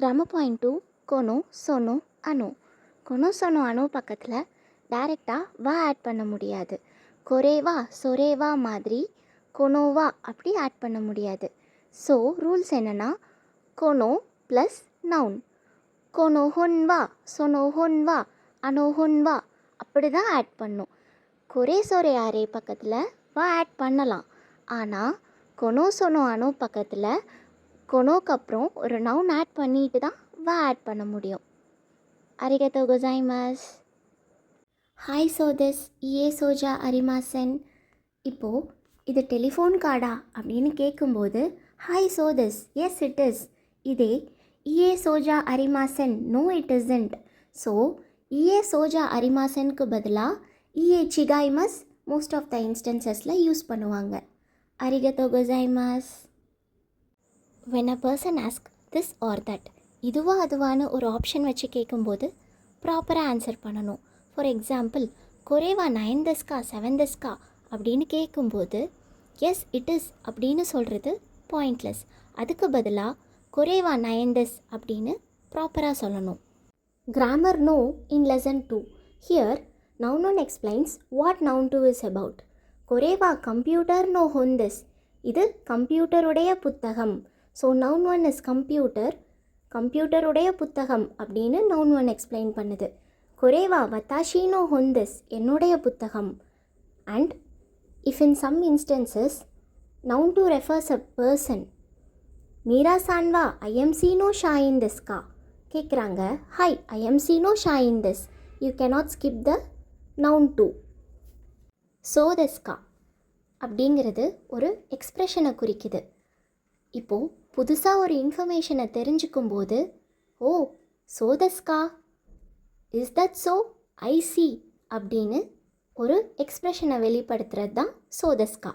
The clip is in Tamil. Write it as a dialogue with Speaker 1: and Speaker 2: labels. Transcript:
Speaker 1: Grammar point 2 கொனோ சொனோ அனோ. கொனோ சொனோ அனோ பக்கத்தில் டைரெக்டாக வா ஆட் பண்ண முடியாது. கொரேவா சொரேவா மாதிரி கொனோவா அப்படி ஆட் பண்ண முடியாது. ஸோ ரூல்ஸ் என்னென்னா கொனோ ப்ளஸ் நவுன். கொனோஹொன்வா சொனோஹொன்வா அனோஹொன்வா அப்படி தான் ஆட் பண்ணும். கொரே சொரே அரே பக்கத்தில் வா ஆட் பண்ணலாம். ஆனால் கொனோ சொனோ அனோ பக்கத்தில் கொனோக்கு அப்புறம் ஒரு நவுன் ஆட் பண்ணிட்டு தான் வா ஆட் பண்ண முடியும். அரிகத்தோ கோசாய்மாஸ். ஹாய் சோதஸ் இயே சோஜா அரிமாசன். இப்போது இது டெலிஃபோன் கார்டா அப்படின்னு கேட்கும்போது ஹாய் சோதஸ் எஸ் இட் இஸ். இதே இயே சோஜா அரிமாசன் நோ இட் இஸ்ன்ட். ஸோ இயே சோஜா அரிமாசனுக்கு பதிலாக இயே சிகாய்மஸ் மோஸ்ட் ஆஃப் த இன்ஸ்டன்சஸில் யூஸ் பண்ணுவாங்க. அரிகத்தோ கோசாய்மாஸ். when a person asks this or that, இதுவா அதுவான ஒரு ஆப்ஷன் வச்சு கேட்கும்போது ப்ராப்பராக ஆன்சர் பண்ணணும். ஃபார் எக்ஸாம்பிள் கொரேவா 9 டெஸ்கா 7 டெஸ்கா அப்படின்னு கேட்கும்போது எஸ் இட் இஸ் அப்படின்னு சொல்கிறது பாயிண்ட்லெஸ். அதுக்கு பதிலாக கொரேவா 9 டெஸ் அப்படின்னு ப்ராப்பராக சொல்லணும். கிராமர் நோ in lesson 2. Here noun one explains what noun 2 is about. கொரேவா கம்ப்யூட்டர் நோ ஹொந்தஸ். இது கம்ப்யூட்டருடைய புத்தகம். So noun one is computer. கம்ப்யூட்டருடைய புத்தகம் அப்படின்னு நவுன் ஒன் எக்ஸ்பிளைன் பண்ணுது. கொரேவா வத்தாஷினோ ஹொந்தஸ் என்னுடைய புத்தகம். And if in some instances noun two refers a person. மீரா சான்வா ஐஎம்சினோ ஷாயின் டெஸ்கா கேட்குறாங்க. ஹாய் ஐஎம்சினோ ஷாயின் டெஸ். You cannot skip the noun two. சோதெஸ்கா அப்படிங்கிறது ஒரு எக்ஸ்ப்ரெஷனை குறிக்குது. இப்போது புதுசாக ஒரு இன்ஃபர்மேஷனை தெரிஞ்சுக்கும் போது ஓ சோதஸ்கா is that so I see அப்படின்னு ஒரு எக்ஸ்ப்ரெஷனை வெளிப்படுத்துறது தான் சோதஸ்கா.